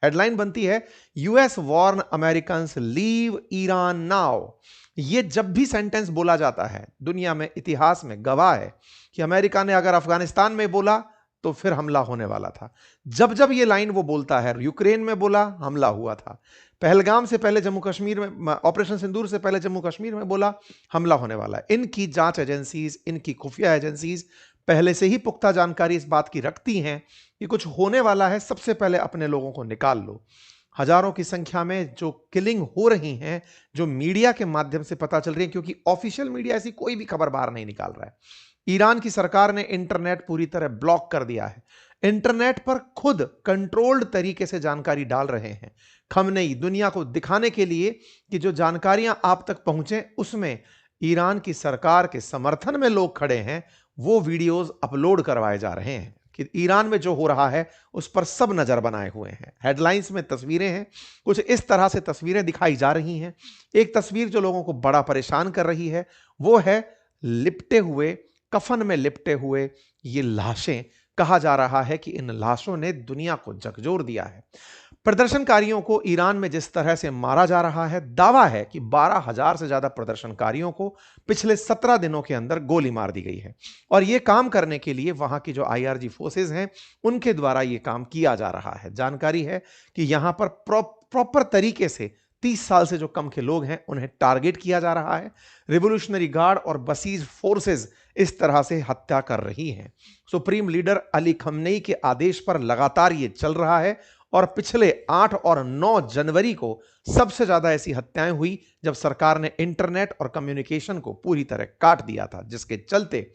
Headline बनती है US warn Americans leave Iran now. ये जब भी सेंटेंस बोला जाता है दुनिया में इतिहास में गवाह है कि अमेरिका ने अगर अफगानिस्तान में बोला तो फिर हमला होने वाला था। जब जब ये लाइन वो बोलता है, यूक्रेन में बोला हमला हुआ था, पहलगाम से पहले जम्मू कश्मीर में, ऑपरेशन सिंदूर से पहले जम्मू कश्मीर में बोला हमला होने वाला है। इनकी जांच एजेंसीज, इनकी खुफिया एजेंसीज पहले से ही पुख्ता जानकारी इस बात की रखती हैं कि कुछ होने वाला है, सबसे पहले अपने लोगों को निकाल लो। हजारों की संख्या में जो किलिंग हो रही हैं, जो मीडिया के माध्यम से पता चल रही है, क्योंकि ऑफिशियल मीडिया ऐसी कोई भी खबर बाहर नहीं निकाल रहा है। ईरान की सरकार ने इंटरनेट पूरी तरह ब्लॉक कर दिया है। इंटरनेट पर खुद कंट्रोल्ड तरीके से जानकारी डाल रहे हैं खमनेई, दुनिया को दिखाने के लिए कि जो जानकारियां आप तक पहुंचे उसमें ईरान की सरकार के समर्थन में लोग खड़े हैं। वो वीडियोस अपलोड करवाए जा रहे हैं कि ईरान में जो हो रहा है उस पर सब नजर बनाए हुए हैं। हेडलाइंस में तस्वीरें हैं, कुछ इस तरह से तस्वीरें दिखाई जा रही हैं। एक तस्वीर जो लोगों को बड़ा परेशान कर रही है वो है लिपटे हुए, कफन में लिपटे हुए ये लाशें। कहा जा रहा है कि इन लाशों ने दुनिया को झकझोर दिया है। प्रदर्शनकारियों को ईरान में जिस तरह से मारा जा रहा है, दावा है कि 12,000 से ज्यादा प्रदर्शनकारियों को पिछले 17 दिनों के अंदर गोली मार दी गई है। और यह काम करने के लिए वहां की जो आईआरजी फोर्सेज हैं उनके द्वारा यह काम किया जा रहा है। जानकारी है कि यहां पर प्रॉपर तरीके से 30 साल से जो कम के लोग हैं उन्हें टारगेट किया जा रहा है। रिवोल्यूशनरी गार्ड और बसीज फोर्सेज इस तरह से हत्या कर रही हैं। सुप्रीम लीडर अली खमनेई के आदेश पर लगातार यह चल रहा है और पिछले 8 और 9 जनवरी को सबसे ज्यादा ऐसी हत्याएं हुई जब सरकार ने इंटरनेट और कम्युनिकेशन को पूरी तरह काट दिया था, जिसके चलते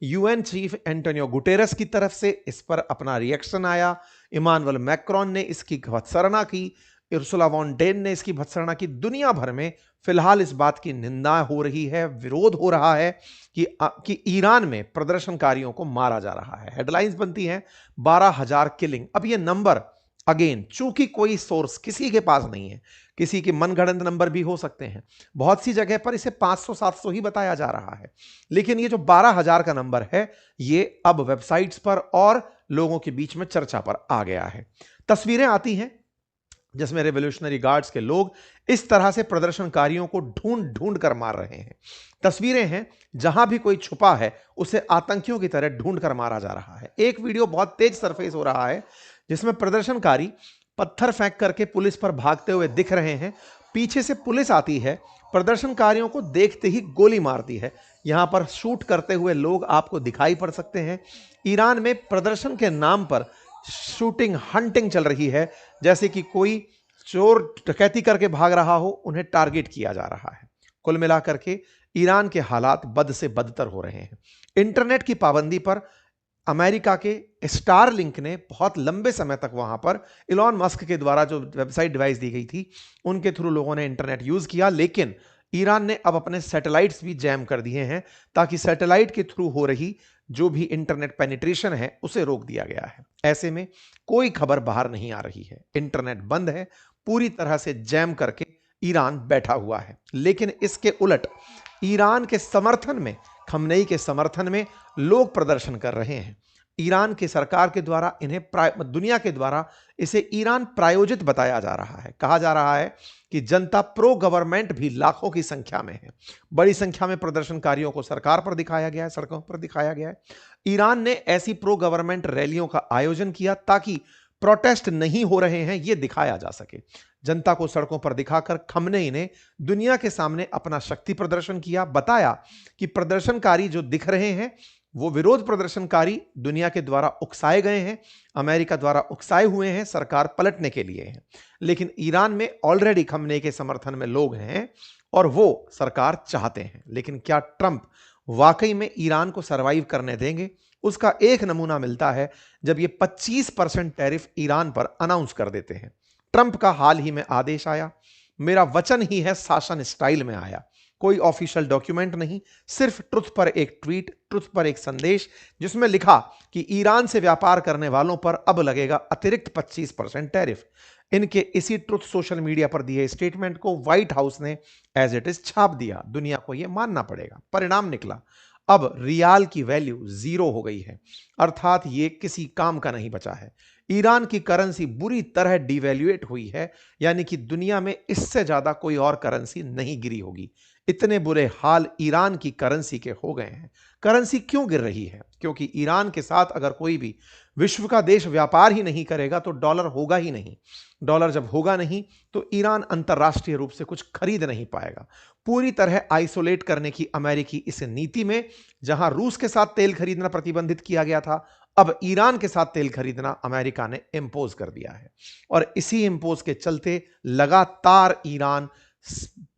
यूएन चीफ एंटोनियो गुटेरस की तरफ से इस पर अपना रिएक्शन आया। इमानुएल मैक्रोन ने इसकी भत्सना की, उर्सुला वॉन डेन ने इसकी भत्सना की। दुनिया भर में फिलहाल इस बात की निंदा हो रही है, विरोध हो रहा है कि ईरान में प्रदर्शनकारियों को मारा जा रहा है। हेडलाइंस बनती हैं 12,000 किलिंग। अब ये नंबर अगेन, चूंकि कोई सोर्स किसी के पास नहीं है, किसी के मनगढ़ंत नंबर भी हो सकते हैं, बहुत सी जगह पर इसे 500-700 ही बताया जा रहा है, लेकिन ये जो 12,000 का नंबर है ये अब वेबसाइट्स पर और लोगों के बीच में चर्चा पर आ गया है। तस्वीरें आती हैं जिसमें रेवोल्यूशनरी गार्ड्स के लोग इस तरह से प्रदर्शनकारियों को ढूंढ ढूंढ कर मार रहे हैं। तस्वीरें हैं जहां भी कोई छुपा है उसे आतंकियों की तरह ढूंढ कर मारा जा रहा है। एक वीडियो बहुत तेज सरफेस हो रहा है जिसमें प्रदर्शनकारी पत्थर फेंक करके पुलिस पर भागते हुए दिख रहे हैं। पीछे से पुलिस आती है, प्रदर्शनकारियों को देखते ही गोली मारती है। यहां पर शूट करते हुए लोग आपको दिखाई पड़ सकते हैं। ईरान में प्रदर्शन के नाम पर शूटिंग, हंटिंग चल रही है, जैसे कि कोई चोर डकैती करके भाग रहा हो, उन्हें टारगेट किया जा रहा है। कुल मिलाकर के ईरान के हालात बद से बदतर हो रहे हैं। इंटरनेट की पाबंदी पर अमेरिका के स्टारलिंक ने बहुत लंबे समय तक वहां पर इलॉन मस्क के द्वारा जो वेबसाइट डिवाइस दी गई थी उनके थ्रू लोगों ने इंटरनेट यूज किया, लेकिन ईरान ने अब अपने सैटेलाइट्स भी जैम कर दिए हैं ताकि सैटेलाइट के थ्रू हो रही जो भी इंटरनेट पेनिट्रेशन है उसे रोक दिया गया है। ऐसे में कोई खबर बाहर नहीं आ रही है, इंटरनेट बंद है, पूरी तरह से जैम करके ईरान बैठा हुआ है। लेकिन इसके उलट ईरान के समर्थन में, खमनेई के समर्थन में लोग प्रदर्शन कर रहे हैं। ईरान की सरकार के द्वारा इन्हें दुनिया के द्वारा इसे ईरान प्रायोजित बताया जा रहा है। कहा जा रहा है कि जनता प्रो गवर्नमेंट भी लाखों की संख्या में है। बड़ी संख्या में प्रदर्शनकारियों को सरकार पर दिखाया गया है, सड़कों पर दिखाया गया है। ईरान ने ऐसी प्रो गवर्नमेंट रैलियों का आयोजन किया ताकि प्रोटेस्ट नहीं हो रहे हैं यह दिखाया जा सके। जनता को सड़कों पर दिखाकर खमनेई ने दुनिया के सामने अपना शक्ति प्रदर्शन किया, बताया कि प्रदर्शनकारी जो दिख रहे हैं वो विरोध प्रदर्शनकारी दुनिया के द्वारा उकसाए गए हैं, अमेरिका द्वारा उकसाए हुए हैं, सरकार पलटने के लिए हैं। लेकिन ईरान में ऑलरेडी खमनेई के समर्थन में लोग हैं और वो सरकार चाहते हैं। लेकिन क्या ट्रंप वाकई में ईरान को सरवाइव करने देंगे? उसका एक नमूना मिलता है जब ये 25% टैरिफ ईरान पर अनाउंस कर देते हैं। ट्रंप का हाल ही में आदेश आया, मेरा वचन ही है शासन स्टाइल में आया, कोई ऑफिशियल डॉक्यूमेंट नहीं, सिर्फ ट्रुथ पर एक ट्वीट, ट्रुथ पर एक संदेश जिसमें लिखा कि ईरान से व्यापार करने वालों पर अब लगेगा अतिरिक्त 25% टैरिफ। इनके इसी ट्रुथ सोशल मीडिया पर दिए स्टेटमेंट को व्हाइट हाउस ने एज इट इज छाप दिया। दुनिया को यह मानना पड़ेगा। परिणाम निकला, अब रियाल की वैल्यू 0 हो गई है, अर्थात ये किसी काम का नहीं बचा है। ईरान की करेंसी बुरी तरह डिवैल्यूएट हुई है, यानी कि दुनिया में इससे ज्यादा कोई और करेंसी नहीं गिरी होगी। इतने बुरे हाल ईरान की करेंसी के हो गए हैं। करेंसी क्यों गिर रही है? क्योंकि ईरान के साथ अगर कोई भी विश्व का देश व्यापार ही नहीं करेगा तो डॉलर होगा ही नहीं। डॉलर जब होगा नहीं तो ईरान अंतर्राष्ट्रीय रूप से कुछ खरीद नहीं पाएगा। पूरी तरह आइसोलेट करने की अमेरिकी इस नीति में, जहां रूस के साथ तेल खरीदना प्रतिबंधित किया गया था, अब ईरान के साथ तेल खरीदना अमेरिका ने इंपोज कर दिया है। और इसी इंपोज के चलते लगातार ईरान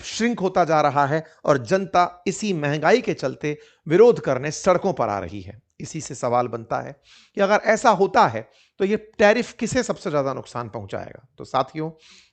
श्रिंक होता जा रहा है और जनता इसी महंगाई के चलते विरोध करने सड़कों पर आ रही है। इसी से सवाल बनता है कि अगर ऐसा होता है तो यह टैरिफ किसे सबसे ज्यादा नुकसान पहुंचाएगा? तो साथियों,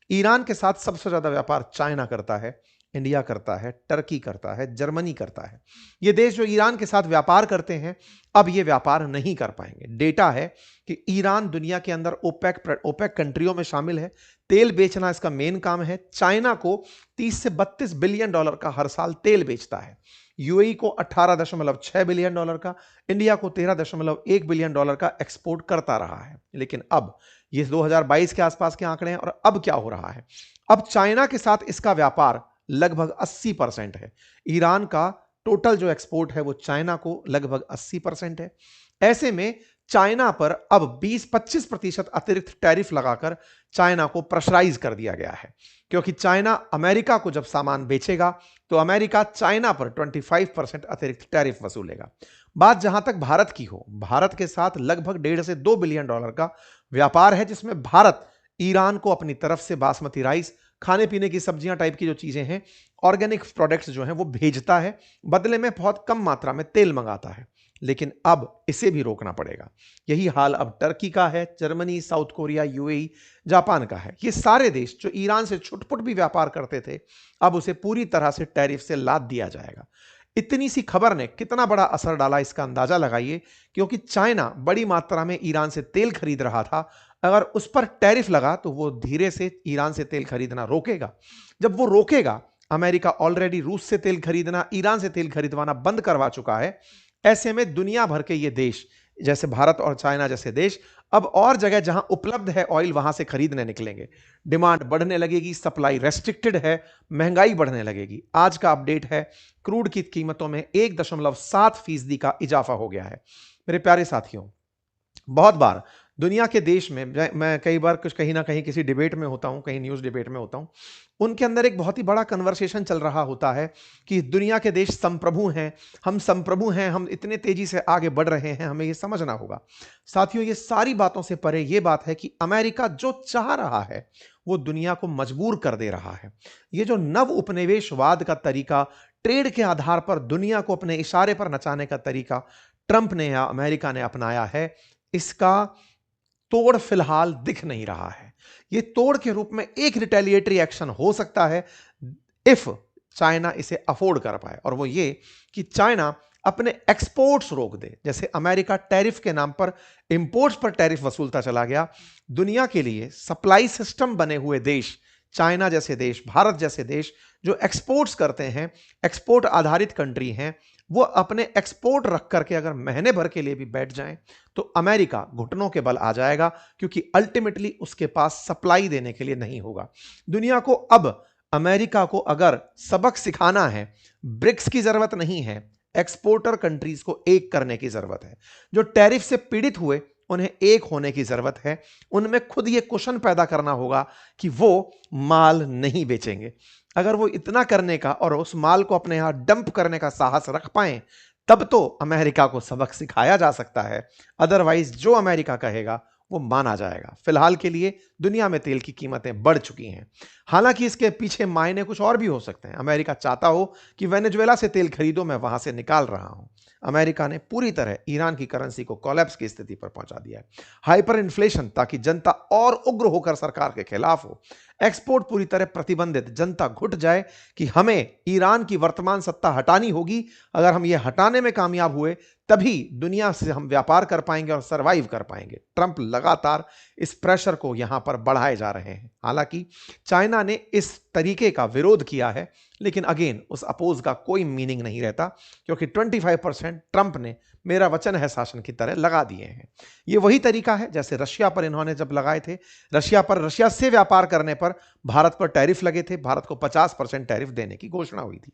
ईरान के साथ सबसे ज्यादा व्यापार चाइना करता है, इंडिया करता है, टर्की करता है, जर्मनी करता है। ये देश जो ईरान के साथ व्यापार करते हैं अब ये व्यापार नहीं कर पाएंगे। डेटा है कि ईरान दुनिया के अंदर ओपेक कंट्रियों में शामिल है। तेल बेचना इसका मेन काम है। चाइना को 30 से 32 बिलियन डॉलर का हर साल तेल बेचता है। यूएई को 18.6 बिलियन डॉलर का, इंडिया को 13.1 बिलियन डॉलर का एक्सपोर्ट करता रहा है। लेकिन अब ये 2022 के आसपास के आंकड़े हैं और अब क्या हो रहा है? अब चाइना के साथ इसका व्यापार लगभग 80% है। ईरान का टोटल जो एक्सपोर्ट है वो चाइना को लगभग 80% है। ऐसे में चाइना पर अब 20-25% अतिरिक्त टैरिफ लगाकर चाइना को प्रेशराइज कर दिया गया है, क्योंकि चाइना अमेरिका को जब सामान बेचेगा तो अमेरिका चाइना पर 25% अतिरिक्त टैरिफ वसूलेगा। बात जहां तक भारत की हो, भारत के साथ लगभग 1.5 से 2 बिलियन डॉलर का व्यापार है, जिसमें भारत ईरान को अपनी तरफ से बासमती राइस, खाने पीने की सब्जियां टाइप की जो चीजें हैं, ऑर्गेनिक प्रोडक्ट्स जो हैं वो भेजता है, बदले में बहुत कम मात्रा में तेल मंगाता है। लेकिन अब इसे भी रोकना पड़ेगा। यही हाल अब टर्की का है, Germany, south Korea, UAE, Japan का है। ये सारे देश जो ईरान से छुटपुट भी व्यापार करते थे अब उसे पूरी तरह से टैरिफ से लाद दिया जाएगा। इतनी सी खबर ने कितना बड़ा असर डाला इसका अंदाजा लगाइए, क्योंकि चाइना बड़ी मात्रा में ईरान से तेल खरीद रहा था। अगर उस पर टैरिफ लगा तो वो धीरे से ईरान से तेल खरीदना रोकेगा। जब वो रोकेगा, अमेरिका ऑलरेडी रूस से तेल खरीदना, ईरान से तेल खरीदवाना बंद करवा चुका है। ऐसे में दुनिया भर के ये देश जैसे भारत और चाइना जैसे देश अब और जगह जहां उपलब्ध है ऑयल वहां से खरीदने निकलेंगे। डिमांड बढ़ने लगेगी, सप्लाई रेस्ट्रिक्टेड है, महंगाई बढ़ने लगेगी। आज का अपडेट है, क्रूड की कीमतों में 1.7% का इजाफा हो गया है। मेरे प्यारे साथियों, बहुत बार दुनिया के देश में मैं कई बार कुछ कहीं ना कहीं किसी डिबेट में होता हूं, कहीं न्यूज़ डिबेट में होता हूं, उनके अंदर एक बहुत ही बड़ा कन्वर्सेशन चल रहा होता है कि दुनिया के देश संप्रभु हैं, हम संप्रभु हैं, हम इतने तेजी से आगे बढ़ रहे हैं, हमें ये समझना होगा। साथियों, ये सारी बातों से परे ये बात है कि अमेरिका जो चाह रहा है वो दुनिया को मजबूर कर दे रहा है। ये जो नव उपनिवेशवाद का तरीका, ट्रेड के आधार पर दुनिया को अपने इशारे पर नचाने का तरीका ट्रंप ने या अमेरिका ने अपनाया है, इसका तोड़ फिलहाल दिख नहीं रहा है। यह तोड़ के रूप में एक रिटेलिएटरी एक्शन हो सकता है इफ चाइना इसे अफोर्ड कर पाए, और वो ये कि चाइना अपने एक्सपोर्ट्स रोक दे। जैसे अमेरिका टैरिफ के नाम पर इंपोर्ट्स पर टैरिफ वसूलता चला गया, दुनिया के लिए सप्लाई सिस्टम बने हुए देश, चाइना जैसे देश, भारत जैसे देश जो एक्सपोर्ट्स करते हैं, एक्सपोर्ट आधारित कंट्री हैं, वो अपने एक्सपोर्ट रख करके अगर महीने भर के लिए भी बैठ जाएं तो अमेरिका घुटनों के बल आ जाएगा, क्योंकि अल्टीमेटली उसके पास सप्लाई देने के लिए नहीं होगा। दुनिया को अब अमेरिका को अगर सबक सिखाना है, ब्रिक्स की जरूरत नहीं है, एक्सपोर्टर कंट्रीज को एक करने की जरूरत है। जो टैरिफ से पीड़ित हुए उन्हें एक होने की जरूरत है। उनमें खुद ये क्वेश्चन पैदा करना होगा कि वो माल नहीं बेचेंगे। अगर वो इतना करने का और उस माल को अपने यहां डंप करने का साहस रख पाए तब तो अमेरिका को सबक सिखाया जा सकता है। अदरवाइज जो अमेरिका कहेगा वो माना जाएगा। फिलहाल के लिए दुनिया में तेल की कीमतें बढ़ चुकी हैं। हालांकि इसके पीछे मायने कुछ और भी हो सकते हैं। अमेरिका चाहता हो कि वेनेजुएला से तेल खरीदो, मैं वहां से निकाल रहा हूं। अमेरिका ने पूरी तरह ईरान की करेंसी को कोलैप्स की स्थिति पर पहुंचा दिया है। हाइपर इन्फ्लेशन ताकि जनता और उग्र होकर सरकार के खिलाफ हो, एक्सपोर्ट पूरी तरह प्रतिबंधित, जनता घुट जाए कि हमें ईरान की वर्तमान सत्ता हटानी होगी। अगर हम ये हटाने में कामयाब हुए तभी दुनिया से हम व्यापार कर पाएंगे और सरवाइव कर पाएंगे। ट्रंप लगातार इस प्रेशर को यहां पर बढ़ाए जा रहे हैं। हालांकि चाइना ने इस तरीके का विरोध किया है, लेकिन अगेन उस अपोज का कोई मीनिंग नहीं रहता, क्योंकि 25% ट्रंप ने मेरा वचन है शासन की तरह लगा दिए हैं। ये वही तरीका है जैसे रशिया पर इन्होंने जब लगाए थे। रशिया से व्यापार करने पर भारत पर टैरिफ लगे थे, भारत को 50% टैरिफ देने की घोषणा हुई थी।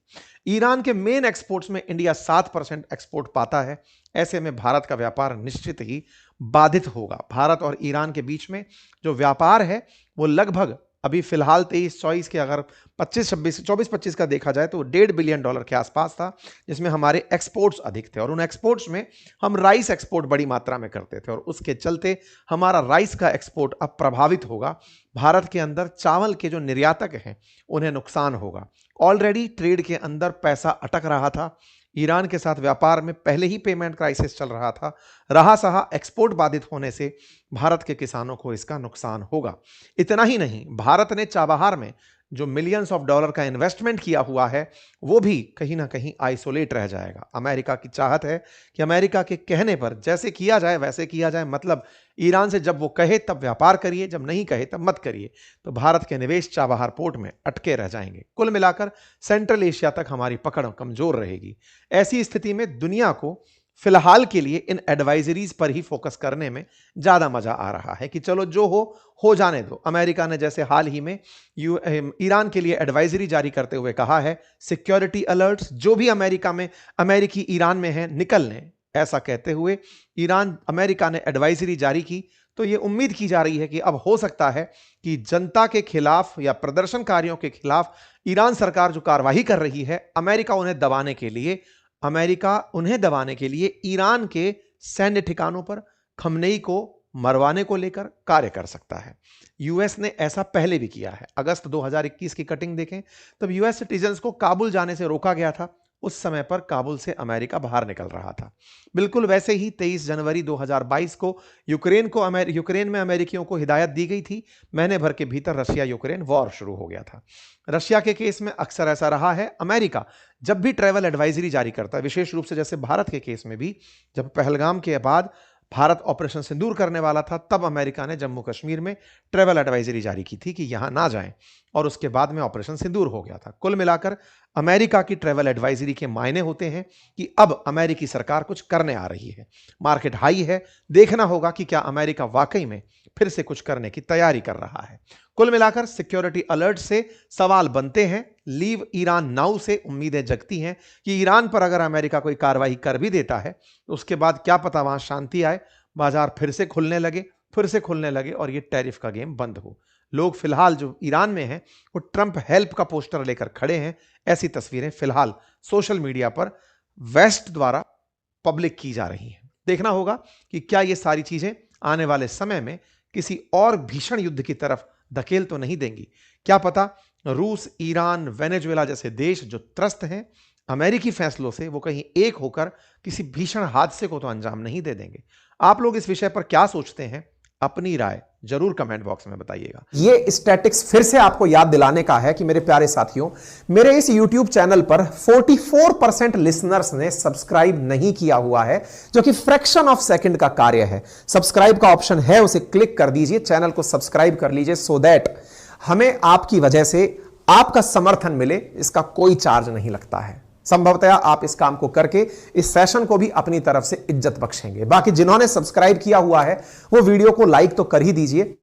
ईरान के मेन एक्सपोर्ट्स में इंडिया 7% एक्सपोर्ट पाता है। ऐसे में भारत का व्यापार निश्चित ही बाधित होगा। भारत और ईरान के बीच में जो व्यापार है वो लगभग अभी फिलहाल 23-24 के अगर 24-25 का देखा जाए तो $1.5 बिलियन के आसपास था, जिसमें हमारे एक्सपोर्ट्स अधिक थे और उन एक्सपोर्ट्स में हम राइस एक्सपोर्ट बड़ी मात्रा में करते थे और उसके चलते हमारा राइस का एक्सपोर्ट अब प्रभावित होगा। भारत के अंदर चावल के जो निर्यातक हैं उन्हें नुकसान होगा। ऑलरेडी ट्रेड के अंदर पैसा अटक रहा था, ईरान के साथ व्यापार में पहले ही पेमेंट क्राइसिस चल रहा था, रहा सहा एक्सपोर्ट बाधित होने से भारत के किसानों को इसका नुकसान होगा। इतना ही नहीं, भारत ने चाबहार में जो मिलियंस ऑफ डॉलर का इन्वेस्टमेंट किया हुआ है वो भी कहीं ना कहीं आइसोलेट रह जाएगा। अमेरिका की चाहत है कि अमेरिका के कहने पर जैसे किया जाए वैसे किया जाए, मतलब ईरान से जब वो कहे तब व्यापार करिए, जब नहीं कहे तब मत करिए। तो भारत के निवेश चाबहार पोर्ट में अटके रह जाएंगे। कुल मिलाकर सेंट्रल एशिया तक हमारी पकड़ कमजोर रहेगी। ऐसी स्थिति में दुनिया को फिलहाल के लिए इन एडवाइजरीज पर ही फोकस करने में ज्यादा मजा आ रहा है कि चलो जो हो जाने दो। अमेरिका ने जैसे हाल ही में ईरान के लिए एडवाइजरी जारी करते हुए कहा है, सिक्योरिटी अलर्ट्स जो भी अमेरिकी ईरान में है निकल लें। ऐसा कहते हुए अमेरिका ने एडवाइजरी जारी की, तो यह उम्मीद की जा रही है कि अब हो सकता है कि जनता के खिलाफ या प्रदर्शनकारियों के खिलाफ ईरान सरकार जो कार्रवाई कर रही है, अमेरिका उन्हें दबाने के लिए ईरान के सैन्य ठिकानों पर खमनेई को मरवाने को लेकर कार्य कर सकता है। यूएस ने ऐसा पहले भी किया है। अगस्त 2021 की कटिंग देखें, तब यूएस सिटीजन्स को काबुल जाने से रोका गया था। उस समय पर काबुल से अमेरिका बाहर निकल रहा था। बिल्कुल वैसे ही 23 जनवरी 2022 को यूक्रेन में अमेरिकियों को हिदायत दी गई थी। महीने भर के भीतर रशिया यूक्रेन वॉर शुरू हो गया था। रशिया के केस में अक्सर ऐसा रहा है, अमेरिका जब भी ट्रैवल एडवाइजरी जारी करता है, विशेष रूप से जैसे भारत के केस में भी, जब पहलगाम के बाद भारत ऑपरेशन सिंदूर करने वाला था, तब अमेरिका ने जम्मू कश्मीर में ट्रैवल एडवाइजरी जारी की थी कि यहां ना जाएं, और उसके बाद में ऑपरेशन सिंदूर हो गया था। कुल मिलाकर अमेरिका की ट्रैवल एडवाइजरी के मायने होते हैं कि अब अमेरिकी सरकार कुछ करने आ रही है। मार्केट हाई है, देखना होगा कि क्या अमेरिका वाकई में फिर से कुछ करने की तैयारी कर रहा है। कुल मिलाकर सिक्योरिटी अलर्ट से सवाल बनते हैं, लीव ईरान नाउ से उम्मीदें जगती हैं कि ईरान पर अगर अमेरिका कोई कार्रवाई कर भी देता है तो उसके बाद क्या पता वहां शांति आए, बाजार फिर से खुलने लगे और ये टैरिफ का गेम बंद हो। लोग फिलहाल जो ईरान में हैं वो ट्रंप हेल्प का पोस्टर लेकर खड़े हैं। ऐसी तस्वीरें फिलहाल सोशल मीडिया पर वेस्ट द्वारा पब्लिक की जा रही हैं। देखना होगा कि क्या ये सारी चीजें आने वाले समय में किसी और भीषण युद्ध की तरफ धकेल तो नहीं देंगी। क्या पता रूस, ईरान, वेनेजुएला जैसे देश जो त्रस्त हैं अमेरिकी फैसलों से, वो कहीं एक होकर किसी भीषण हादसे को तो अंजाम नहीं दे देंगे। आप लोग इस विषय पर क्या सोचते हैं? अपनी राय जरूर कमेंट बॉक्स में बताइएगा। ये स्टैटिक्स फिर से आपको याद दिलाने का है कि मेरे प्यारे साथियों, मेरे इस YouTube चैनल पर 44% लिसनर्स ने सब्सक्राइब नहीं किया हुआ है, जो कि फ्रैक्शन ऑफ सेकंड का कार्य है। सब्सक्राइब का ऑप्शन है, उसे क्लिक कर दीजिए, चैनल को सब्सक्राइब कर लीजिए, सो दैट हमें आपकी वजह से आपका समर्थन मिले। इसका कोई चार्ज नहीं लगता है। संभवतः आप इस काम को करके इस सेशन को भी अपनी तरफ से इज्जत बख्शेंगे। बाकी जिन्होंने सब्सक्राइब किया हुआ है वो वीडियो को लाइक तो कर ही दीजिए।